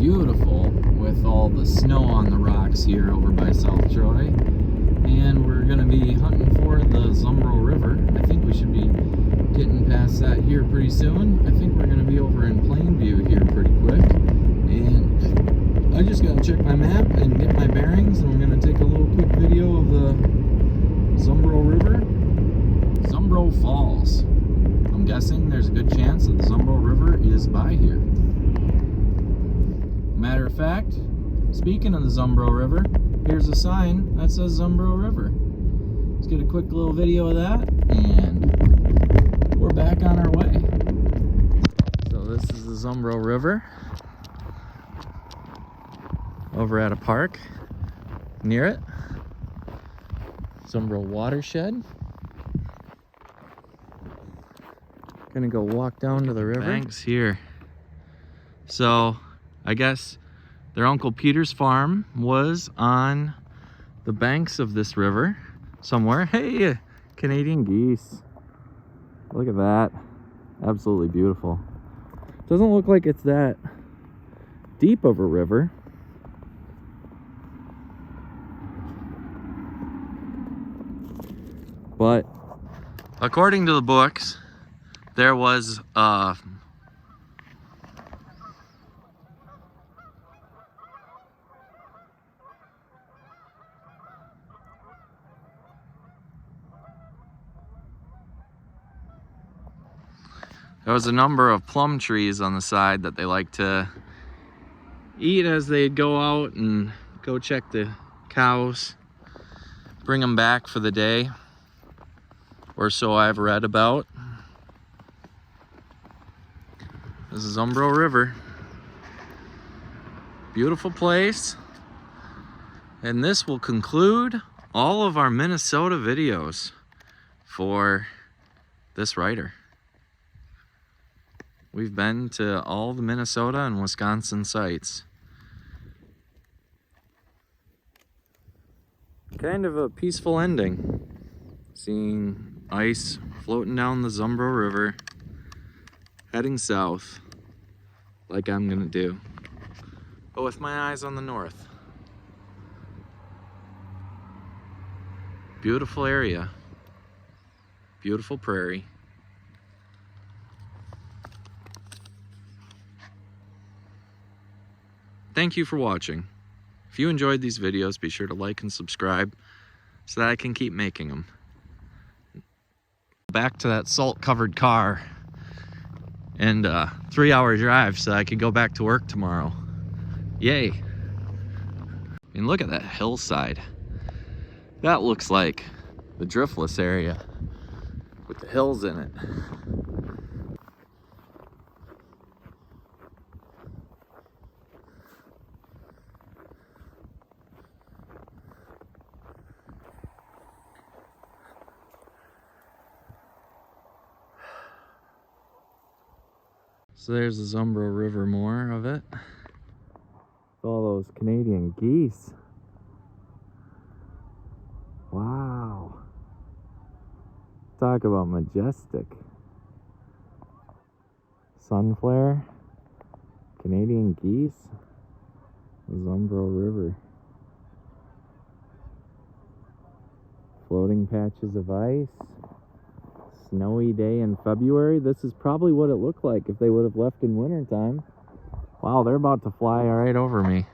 beautiful with all the snow on the rocks here over by South Troy. And we're going to be hunting for the Zumbro River. I think we should be getting past that here pretty soon. I think we're going to be over in Plainview here pretty quick. And I just got to check my map and get my bearings, and we're going to take a little quick video of the Zumbro River. Zumbro Falls. I'm guessing there's a good chance that the Zumbro River is by here. Matter of fact, speaking of the Zumbro River, here's a sign that says Zumbro River. Let's get a quick little video of that, and we're back on our way. So this is the Zumbro River over at a park near it. Zumbro watershed. Gonna go walk down to the river. Banks here. So I guess their Uncle Peter's farm was on the banks of this river somewhere. Hey, Canadian geese. Look at that. Absolutely beautiful. Doesn't look like it's that deep of a river. But according to the books, there was a number of plum trees on the side that they like to eat as they go out and go check the cows, bring them back for the day, or so I've read about. This is Zumbro River. Beautiful place. And this will conclude all of our Minnesota videos for this writer. We've been to all the Minnesota and Wisconsin sites. Kind of a peaceful ending. Seeing ice floating down the Zumbro River, heading south, like I'm gonna do, but with my eyes on the north. Beautiful area, beautiful prairie. Thank you for watching. If you enjoyed these videos, be sure to like and subscribe so that I can keep making them. Back to that salt-covered car and a 3-hour drive so I could go back to work tomorrow. Yay. And look at that hillside. That looks like the driftless area with the hills in it. So there's the Zumbro River, more of it. All those Canadian geese. Wow. Talk about majestic. Sun flare, Canadian geese, the Zumbro River. Floating patches of ice. Snowy day in February. This is probably what it looked like if they would have left in winter time. Wow, they're about to fly right over me.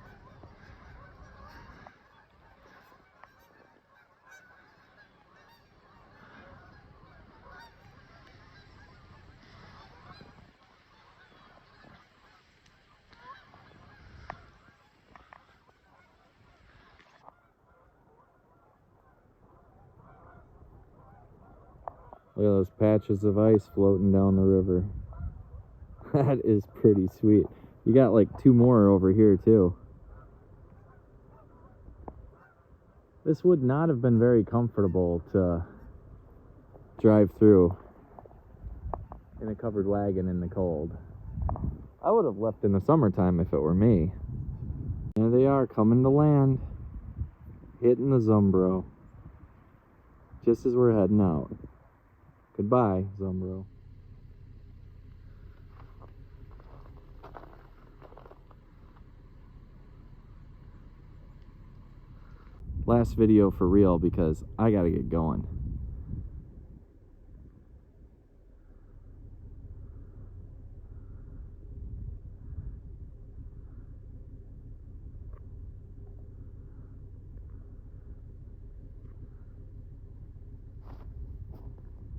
Look at those patches of ice floating down the river. That is pretty sweet. You got like 2 more over here too. This would not have been very comfortable to drive through in a covered wagon in the cold. I would have left in the summertime if it were me. There they are, coming to land, hitting the Zumbro, just as we're heading out. Goodbye, Zumbro. last video for real because I gotta get going.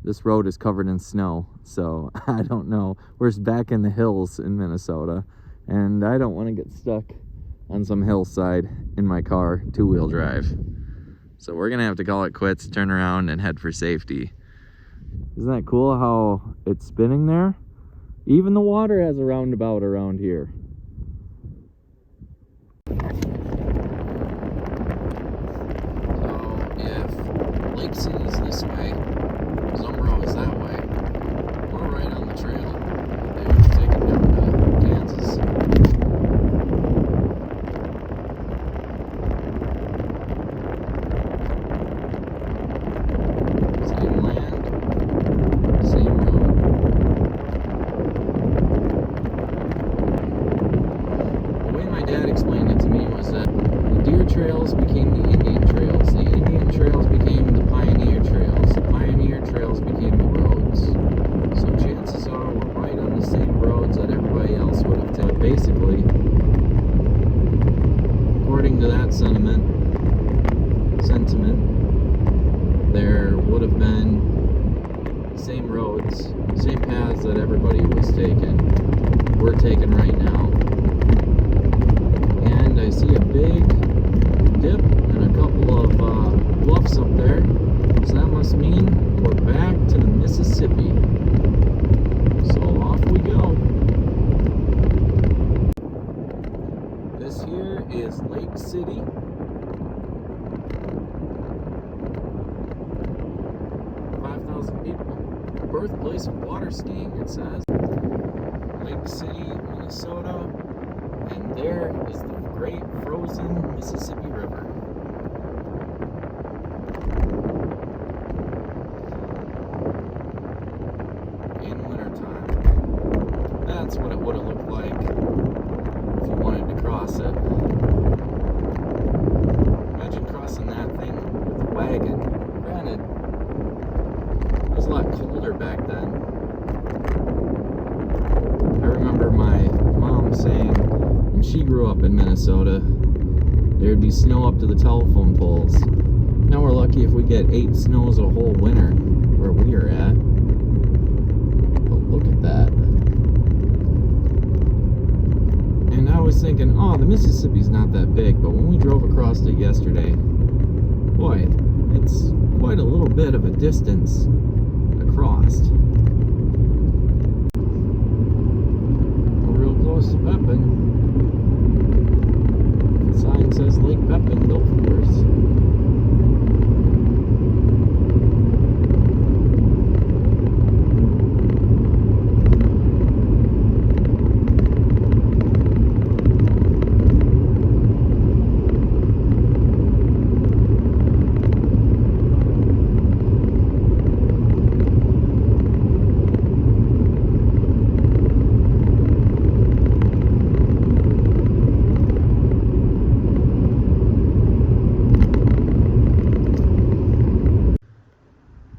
This road is covered in snow, so I don't know. We're just back in the hills in Minnesota, and I don't want to get stuck on some hillside in my car, two-wheel drive. So we're gonna have to call it quits, turn around, and head for safety. Isn't that cool how it's spinning there? Even the water has a roundabout around here. So if Lake City's this way, Zumbro is that way, we're right on the trail. They would have taken down to Kansas. Same land, same road. The way my dad explained it to me was that the deer trails became the Indian trails. The Indian trails became the pioneer trails. The pioneer trails became the roads. So chances are we're right on the same roads that everybody else would have taken. Basically, according to that sentiment, there would have been same roads, same paths that everybody was taking. We're taking right now. And I see a big dip and a couple of bluffs up there. So that must mean we're back to the Mississippi. So off we go. This here is Lake City. People. Birthplace of water skiing, it says. Lake City, Minnesota, and there is the great frozen Mississippi River. In wintertime. That's what it would have looked like if you wanted to cross it. Imagine crossing that thing with a wagon. Granted, it was a lot colder back then. I remember my mom saying when she grew up in Minnesota, there'd be snow up to the telephone poles. Now we're lucky if we get 8 snows a whole winter where we are at. But look at that. And I was thinking, oh, the Mississippi's not that big, but when we drove across it yesterday, boy, it's quite a little bit of a distance crossed. We're real close to Pepin. The sign says Lake Pepin Golf Course.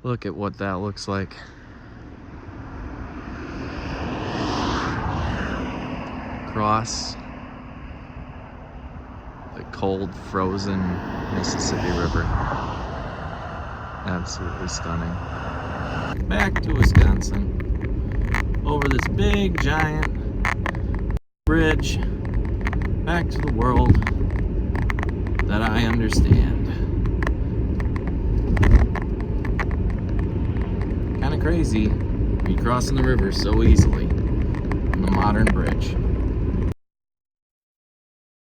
Look at what that looks like. Across the cold, frozen Mississippi River. Absolutely stunning. Back to Wisconsin. Over this big, giant bridge. Back to the world that I understand. Kind of crazy, you crossing the river so easily on the modern bridge.